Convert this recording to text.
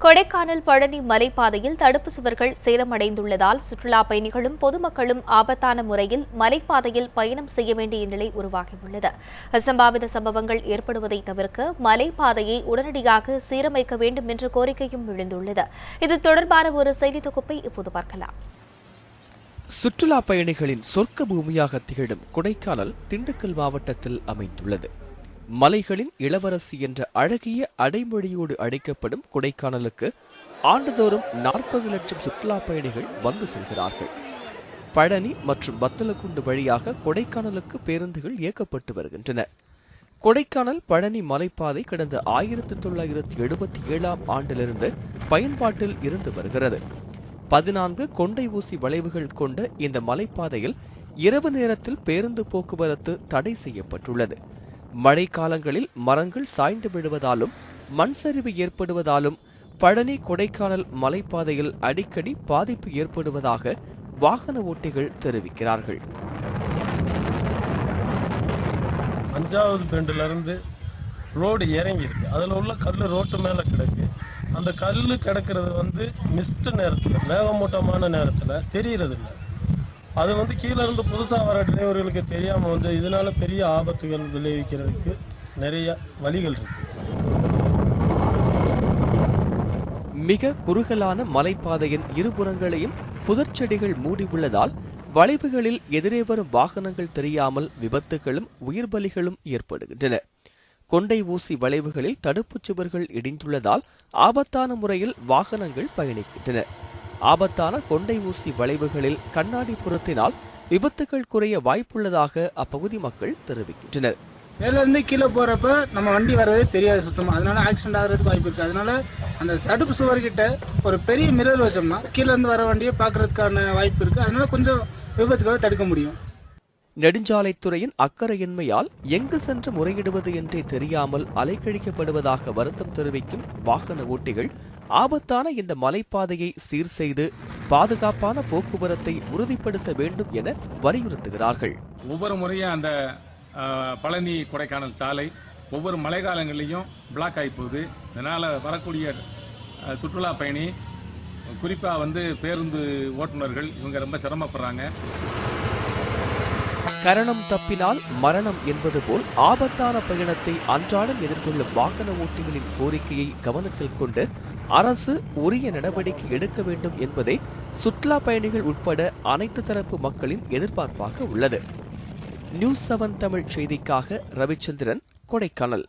கொடைக்கானல் பழனி மலைப்பாதையில் தடுப்பு சுவர்கள் சேதமடைந்துள்ளதால் சுற்றுலா பயணிகளும் பொதுமக்களும் ஆபத்தான முறையில் மலைப்பாதையில் பயணம் செய்ய வேண்டிய நிலை உருவாகியுள்ளது. அசம்பாவித சம்பவங்கள் ஏற்படுவதை தவிர்க்க மலைப்பாதையை உடனடியாக சீரமைக்க வேண்டும் என்ற கோரிக்கையும் எழுந்துள்ளது. இது தொடர்பான ஒரு செய்தி தொகுப்பை இப்போது பார்க்கலாம். சுற்றுலா பயணிகளின் சொர்க்க பூமியாக திகழும் கொடைக்கானல் திண்டுக்கல் மாவட்டத்தில் அமைந்துள்ளது. மலைகளின் இளவரசி என்ற அழகிய அடைமொழியோடு அழைக்கப்படும் கொடைக்கானலுக்கு ஆண்டுதோறும் 40 லட்சம் சுற்றுலா பயணிகள் வந்து செல்கிறார்கள். பழனி மற்றும் வத்தலக்குண்டு வழியாக கொடைக்கானலுக்கு பேருந்துகள் இயக்கப்பட்டு வருகின்றன. கொடைக்கானல் பழனி மலைப்பாதை கடந்த 1977ஆம் ஆண்டிலிருந்து பயன்பாட்டில் இருந்து வருகிறது. 14 கொண்டை ஊசி வளைவுகள் கொண்ட இந்த மலைப்பாதையில் இரவு நேரத்தில் பேருந்து போக்குவரத்து தடை செய்யப்பட்டுள்ளது. மழை காலங்களில் மரங்கள் சாய்ந்து விடுவதாலும் மண் சரிவு ஏற்படுவதாலும் பழனி கொடைக்கானல் மலைப்பாதையில் அடிக்கடி பாதிப்பு ஏற்படுவதாக வாகன ஓட்டிகள் தெரிவிக்கிறார்கள். 5வது பெண்டில இருந்து ரோடு இறங்கி இருக்கு. அதில் உள்ள கல் ரோட்டு மேலே கிடக்கு. அந்த கல் கிடக்கிறது மிஸ்ட் நேரத்தில், மேகமூட்டமான நேரத்தில் தெரியறது இல்லை. அது கீழே இருந்து புதுசாக வர டிரைவர்களுக்கு தெரியாமல் இதனால பெரிய ஆபத்துகள் விளைவிக்கிறதுக்கு நிறைய வழிகள் இருக்கு. மிக குறுகலான மலைப்பாதையின் இருபுறங்களையும் புதர்ச்செடிகள் மூடி உள்ளதால் வளைவுகளில் எதிரே வரும் வாகனங்கள் தெரியாமல் விபத்துகளும் உயிர் பலிகளும் ஏற்படுகின்றன. கொண்டை ஊசி வளைவுகளில் தடுப்புச் சுவர்கள் இடிந்துள்ளதால் ஆபத்தான முறையில் வாகனங்கள் பயணிக்கின்றன. ஆபத்தான கொண்டை ஊசி வளைவுகளில் கண்ணாடி பொருத்தினால் விபத்துகள் குறைய வாய்ப்புள்ளதாக அப்பகுதி மக்கள் தெரிவிக்கின்றனர். மேல இருந்து கீழே போறப்ப நம்ம வண்டி வரவே தெரியாது சுத்தமா, அதனால ஆக்சிடென்ட் ஆகிறதுக்கு வாய்ப்பு இருக்கு. அதனால அந்த தடுப்பு சுவர்கிட்ட ஒரு பெரிய மிரர் வச்சோம்னா கீழே இருந்து வர வண்டியை பார்க்கறதுக்கான வாய்ப்பு இருக்கு. அதனால கொஞ்சம் விபத்துகளை தடுக்க முடியும். நெடுஞ்சாலைத்துறையின் அக்கறையின்மையால் எங்கு சென்று முறையிடுவது என்றே தெரியாமல் அலைக்கழிக்கப்படுவதாக வருத்தம் தெரிவிக்கும் வாகன ஓட்டிகள் ஆபத்தான இந்த மலைப்பாதையை சீர் செய்து பாதுகாப்பான போக்குவரத்தை உறுதிப்படுத்த வேண்டும் என வலியுறுத்துகிறார்கள். ஒவ்வொரு முறையும் அந்த பழனி கொடைக்கானல் சாலை ஒவ்வொரு மழை காலங்களிலையும் பிளாக் ஆகி போகுது. இதனால் வரக்கூடிய சுற்றுலா பயணி குறிப்பாக பேருந்து ஓட்டுநர்கள் இவங்க ரொம்ப சிரமப்படுறாங்க. கரணம் தப்பினால் மரணம் என்பது போல் ஆபத்தான பயணத்தை அன்றாடம் எதிர்கொள்ளும் வாகன ஓட்டிகளின் கோரிக்கையை கவனத்தில் கொண்டு அரசு உரிய நடவடிக்கை எடுக்க வேண்டும் என்பதே சுற்றுலா பயணிகள் உட்பட அனைத்து தரப்பு மக்களின் எதிர்பார்ப்பாக உள்ளது. நியூஸ் 7 தமிழ் செய்திக்காக ரவிச்சந்திரன், கொடைக்கானல்.